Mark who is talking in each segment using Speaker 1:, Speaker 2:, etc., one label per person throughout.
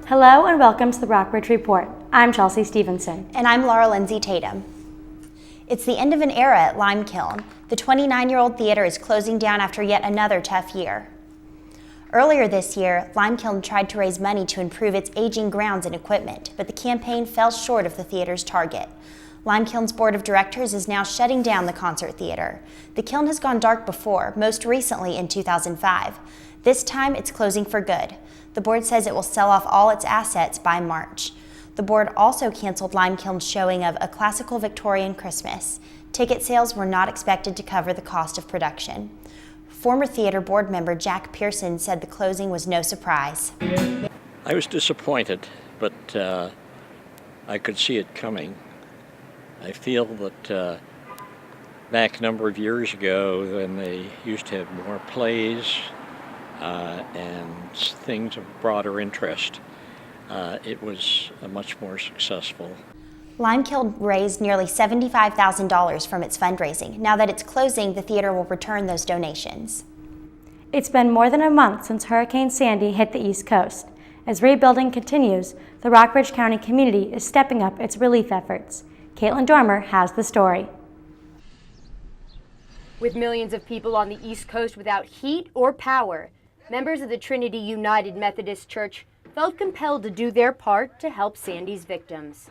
Speaker 1: Hello and welcome to the Rockbridge Report. I'm Chelsea Stevenson.
Speaker 2: And I'm Laura Lindsay Tatum. It's the end of an era at Limekiln. The 29-year-old theater is closing down after yet another tough year. Earlier this year, Limekiln tried to raise money to improve its aging grounds and equipment, but the campaign fell short of the theater's target. Limekiln's board of directors is now shutting down the concert theater. The kiln has gone dark before, most recently in 2005. This time, it's closing for good. The board says it will sell off all its assets by March. The board also canceled Limekiln's showing of A Classical Victorian Christmas. Ticket sales were not expected to cover the cost of production. Former theater board member Jack Pearson said the closing was no surprise.
Speaker 3: I was disappointed, but I could see it coming. I feel that back a number of years ago, when they used to have more plays and things of broader interest, it was much more successful.
Speaker 2: Limekiln raised nearly $75,000 from its fundraising. Now that it's closing, the theater will return those donations.
Speaker 1: It's been more than a month since Hurricane Sandy hit the East Coast. As rebuilding continues, the Rockbridge County community is stepping up its relief efforts. Caitlin Dormer has the story.
Speaker 4: With millions of people on the East Coast without heat or power, members of the Trinity United Methodist Church felt compelled to do their part to help Sandy's victims.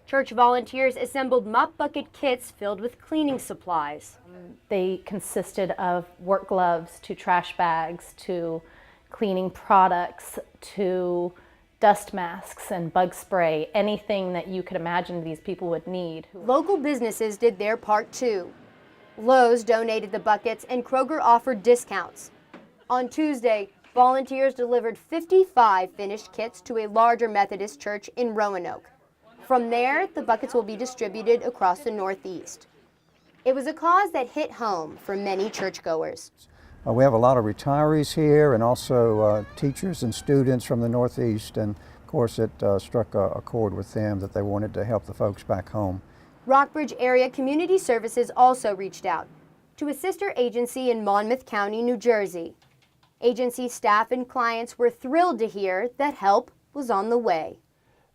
Speaker 4: Church volunteers assembled mop bucket kits filled with cleaning supplies.
Speaker 5: They consisted of work gloves to trash bags to cleaning products to dust masks and bug spray, anything that you could imagine these people would need.
Speaker 4: Local businesses did their part too. Lowe's donated the buckets and Kroger offered discounts. On Tuesday, volunteers delivered 55 finished kits to a larger Methodist church in Roanoke. From there, the buckets will be distributed across the Northeast. It was a cause that hit home for many churchgoers.
Speaker 6: We have a lot of retirees here and also teachers and students from the Northeast, and of course it struck a chord with them that they wanted to help the folks back home.
Speaker 4: Rockbridge Area Community Services also reached out to a sister agency in Monmouth County, New Jersey. Agency staff and clients were thrilled to hear that help was on the way.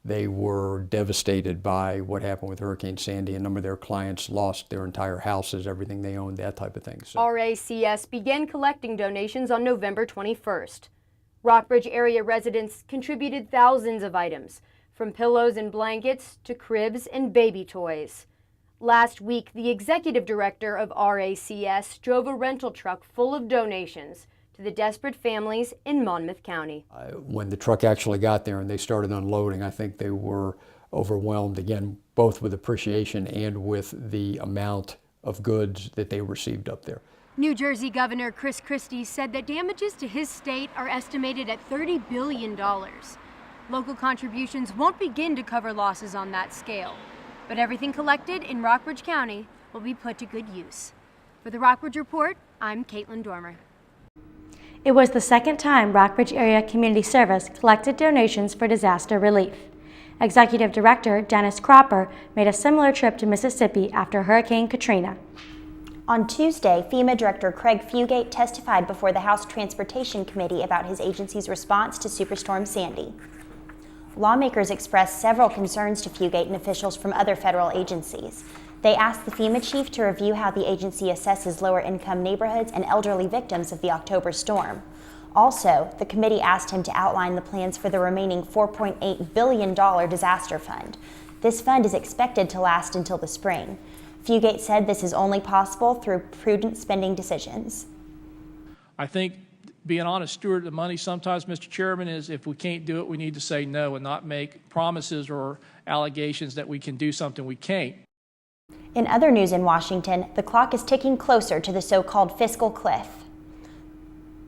Speaker 7: They were devastated by what happened with Hurricane Sandy. A number of their clients lost their entire houses, everything they owned, that type of thing. So.
Speaker 4: RACS began collecting donations on November 21st. Rockbridge area residents contributed thousands of items, from pillows and blankets to cribs and baby toys. Last week, the executive director of RACS drove a rental truck full of donations to the desperate families in Monmouth County.
Speaker 7: When the truck actually got there and they started unloading, I think they were overwhelmed, again, both with appreciation and with the amount of goods that they received up there.
Speaker 4: New Jersey Governor Chris Christie said that damages to his state are estimated at $30 billion. Local contributions won't begin to cover losses on that scale, but everything collected in Rockbridge County will be put to good use. For the Rockbridge Report, I'm Caitlin Dormer.
Speaker 1: It was the second time Rockbridge Area Community Service collected donations for disaster relief. Executive Director Dennis Cropper made a similar trip to Mississippi after Hurricane Katrina.
Speaker 2: On Tuesday, FEMA Director Craig Fugate testified before the House Transportation Committee about his agency's response to Superstorm Sandy. Lawmakers expressed several concerns to Fugate and officials from other federal agencies. They asked the FEMA chief to review how the agency assesses lower-income neighborhoods and elderly victims of the October storm. Also, the committee asked him to outline the plans for the remaining $4.8 billion disaster fund. This fund is expected to last until the spring. Fugate said this is only possible through prudent spending decisions.
Speaker 8: I think being an honest steward of the money sometimes, Mr. Chairman, is if we can't do it, we need to say no and not make promises or allegations that we can do something we can't.
Speaker 2: In other news in Washington, the clock is ticking closer to the so-called fiscal cliff.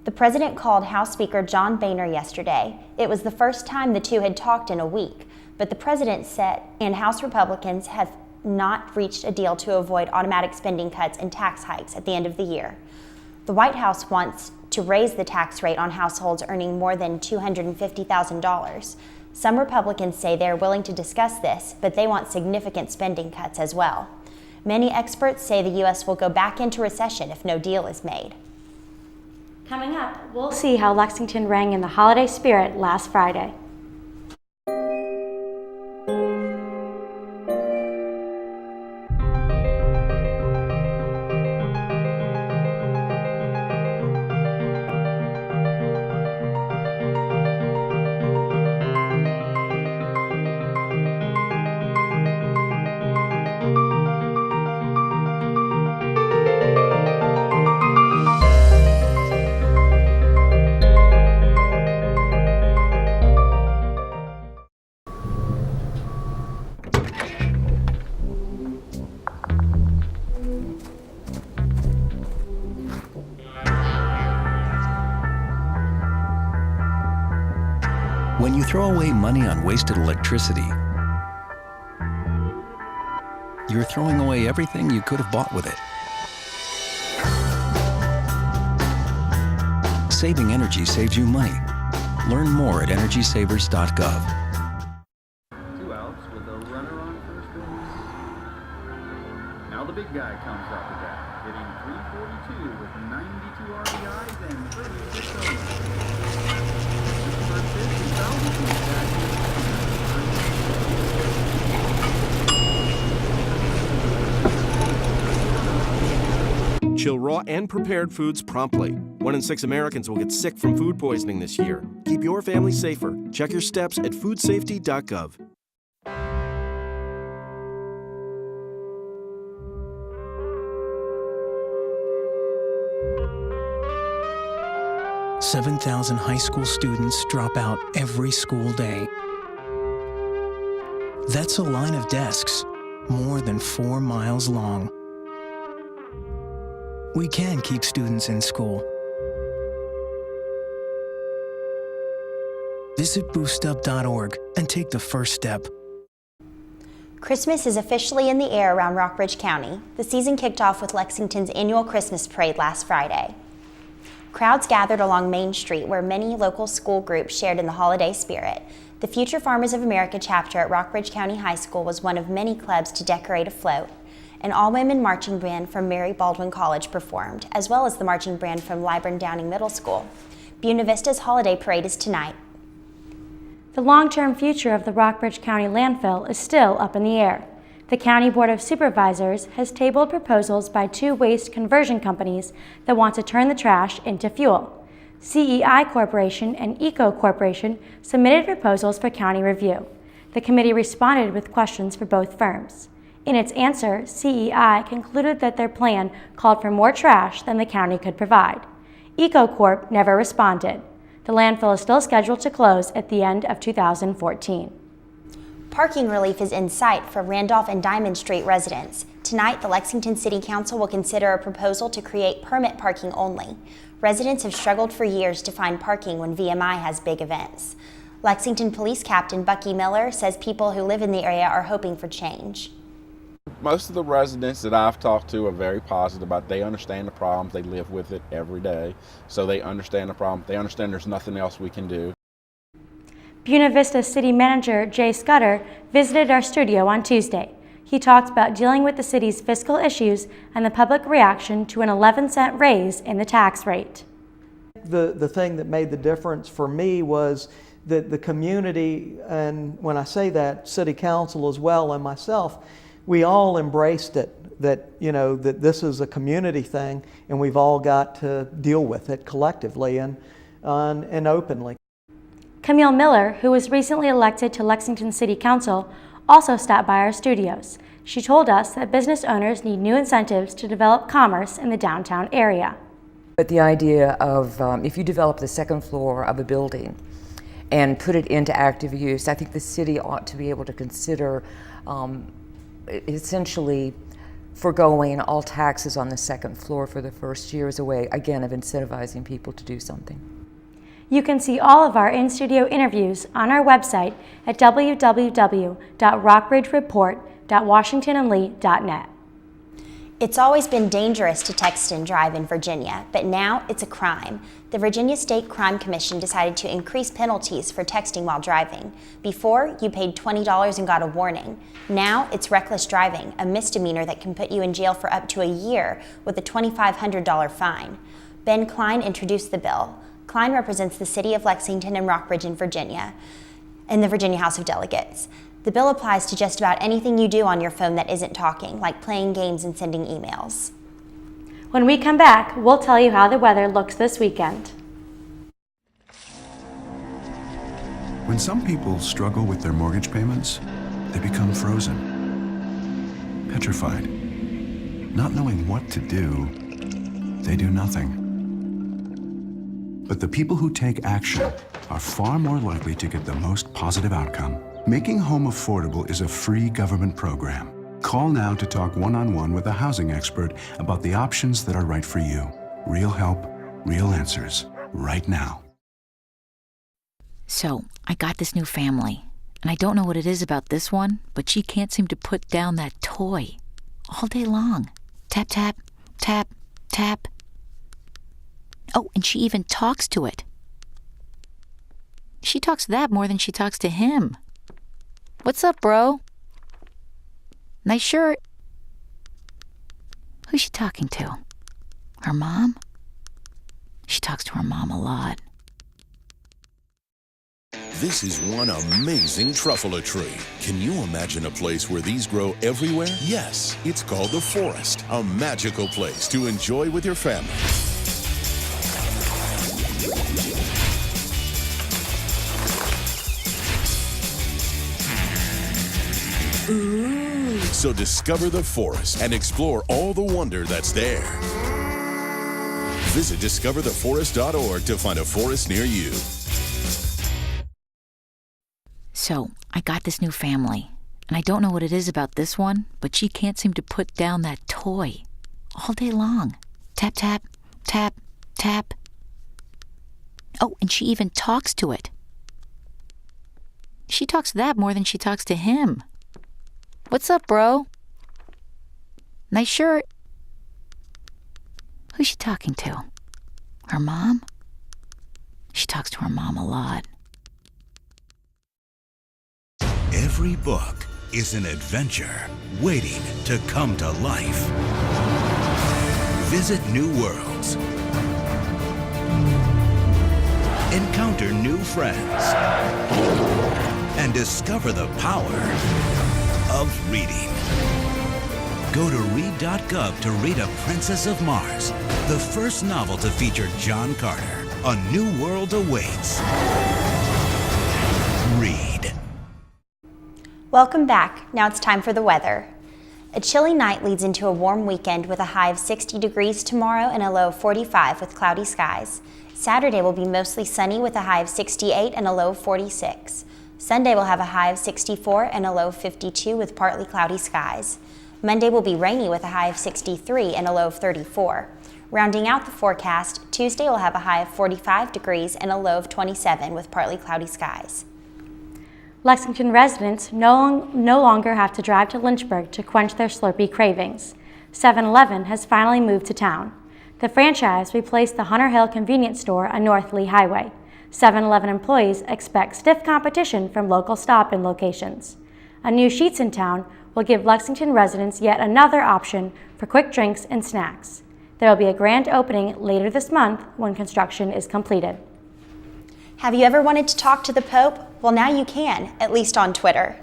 Speaker 2: The president called House Speaker John Boehner yesterday. It was the first time the two had talked in a week, but the president said and House Republicans have not reached a deal to avoid automatic spending cuts and tax hikes at the end of the year. The White House wants to raise the tax rate on households earning more than $250,000. Some Republicans say they're willing to discuss this, but they want significant spending cuts as well. Many experts say the U.S. will go back into recession if no deal is made.
Speaker 1: Coming up, we'll see how Lexington rang in the holiday spirit last Friday.
Speaker 9: When you throw away money on wasted electricity, you're throwing away everything you could have bought with it. Saving energy saves you money. Learn more at EnergySavers.gov.
Speaker 10: 2 outs with a runner on first base. Now the big guy comes up to bat, hitting .342 with 92 RBIs and 36 homers.
Speaker 11: Chill raw and prepared foods promptly. 1 in 6 Americans will get sick from food poisoning this year. Keep your family safer. Check your steps at foodsafety.gov.
Speaker 9: $7,000 high school students drop out every school day. That's a line of desks more than 4 miles long. We can keep students in school. Visit boostup.org and take the first step.
Speaker 2: Christmas is officially in the air around Rockbridge County. The season kicked off with Lexington's annual Christmas parade last Friday. Crowds gathered along Main Street where many local school groups shared in the holiday spirit. The Future Farmers of America chapter at Rockbridge County High School was one of many clubs to decorate a float. An all-women marching band from Mary Baldwin College performed, as well as the marching band from Liburn Downing Middle School. Buena Vista's holiday parade is tonight.
Speaker 1: The long-term future of the Rockbridge County landfill is still up in the air. The County Board of Supervisors has tabled proposals by 2 waste conversion companies that want to turn the trash into fuel. CEI Corporation and Eco Corporation submitted proposals for county review. The committee responded with questions for both firms. In its answer, CEI concluded that their plan called for more trash than the county could provide. EcoCorp never responded. The landfill is still scheduled to close at the end of 2014.
Speaker 2: Parking relief is in sight for Randolph and Diamond Street residents. Tonight, the Lexington City Council will consider a proposal to create permit parking only. Residents have struggled for years to find parking when VMI has big events. Lexington Police Captain Bucky Miller says people who live in the area are hoping for change.
Speaker 12: Most of the residents that I've talked to are very positive about it. They understand the problems. They live with it every day. So they understand the problem. They understand there's nothing else we can do.
Speaker 1: Buena Vista City Manager Jay Scudder visited our studio on Tuesday. He talked about dealing with the city's fiscal issues and the public reaction to an 11-cent raise in the tax rate.
Speaker 13: The thing that made the difference for me was that the community, and when I say that, City Council as well and myself, we all embraced it, that this is a community thing and we've all got to deal with it collectively and openly.
Speaker 1: Camille Miller, who was recently elected to Lexington City Council, also stopped by our studios. She told us that business owners need new incentives to develop commerce in the downtown area.
Speaker 14: But the idea of if you develop the second floor of a building and put it into active use, I think the city ought to be able to consider essentially foregoing all taxes on the second floor for the first year as a way, again, of incentivizing people to do something.
Speaker 1: You can see all of our in-studio interviews on our website at www.rockbridgereport.washingtonandlee.net.
Speaker 2: It's always been dangerous to text and drive in Virginia, but now it's a crime. The Virginia State Crime Commission decided to increase penalties for texting while driving. Before, you paid $20 and got a warning. Now it's reckless driving, a misdemeanor that can put you in jail for up to a year with a $2,500 fine. Ben Klein introduced the bill. Klein represents the city of Lexington and Rockbridge in Virginia, in the Virginia House of Delegates. The bill applies to just about anything you do on your phone that isn't talking, like playing games and sending emails.
Speaker 1: When we come back, we'll tell you how the weather looks this weekend.
Speaker 15: When some people struggle with their mortgage payments, they become frozen, petrified. Not knowing what to do, they do nothing. But the people who take action are far more likely to get the most positive outcome. Making Home Affordable is a free government program. Call now to talk one-on-one with a housing expert about the options that are right for you. Real help, real answers, right now.
Speaker 16: So, I got this new family, and I don't know what it is about this one, but she can't seem to put down that toy all day long. Tap, tap, tap, tap. Oh, and she even talks to it. She talks to that more than she talks to him. What's up, bro? Nice shirt. Who's she talking to? Her mom? She talks to her mom a lot.
Speaker 17: This is one amazing truffula tree. Can you imagine a place where these grow everywhere? Yes, it's called the forest, a magical place to enjoy with your family. Ooh. So discover the forest and explore all the wonder that's there. Visit discovertheforest.org to find a forest near you.
Speaker 16: So, I got this new family, and I don't know what it is about this one, but she can't seem to put down that toy all day long. Tap, tap, tap, tap. Oh, and she even talks to it. She talks to that more than she talks to him. What's up, bro? Nice shirt. Who's she talking to? Her mom? She talks to her mom a lot.
Speaker 18: Every book is an adventure waiting to come to life. Visit new worlds. Encounter new friends. And discover the power of reading. Go to read.gov to read A Princess of Mars, the first novel to feature John Carter. A new world awaits. Read.
Speaker 2: Welcome back. Now it's time for the weather. A chilly night leads into a warm weekend with a high of 60 degrees tomorrow and a low of 45 with cloudy skies. Saturday will be mostly sunny with a high of 68 and a low of 46. Sunday will have a high of 64 and a low of 52 with partly cloudy skies. Monday will be rainy with a high of 63 and a low of 34. Rounding out the forecast, Tuesday will have a high of 45 degrees and a low of 27 with partly cloudy skies.
Speaker 1: Lexington residents no longer have to drive to Lynchburg to quench their Slurpee cravings. 7-Eleven has finally moved to town. The franchise replaced the Hunter Hill convenience store on North Lee Highway. 7-Eleven employees expect stiff competition from local stop-in locations. A new Sheetz in town will give Lexington residents yet another option for quick drinks and snacks. There will be a grand opening later this month when construction is completed.
Speaker 2: Have you ever wanted to talk to the Pope? Well, now you can, at least on Twitter.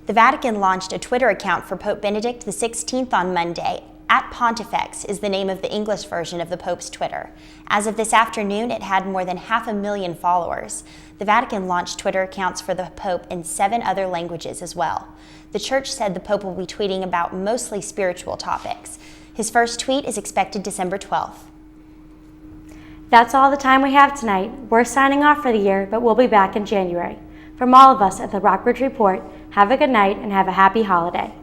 Speaker 2: The Vatican launched a Twitter account for Pope Benedict XVI on Monday. @Pontifex is the name of the English version of the Pope's Twitter. As of this afternoon, it had more than 500,000 followers. The Vatican launched Twitter accounts for the Pope in 7 other languages as well. The Church said the Pope will be tweeting about mostly spiritual topics. His first tweet is expected December 12th.
Speaker 1: That's all the time we have tonight. We're signing off for the year, but we'll be back in January. From all of us at the Rockbridge Report, have a good night and have a happy holiday.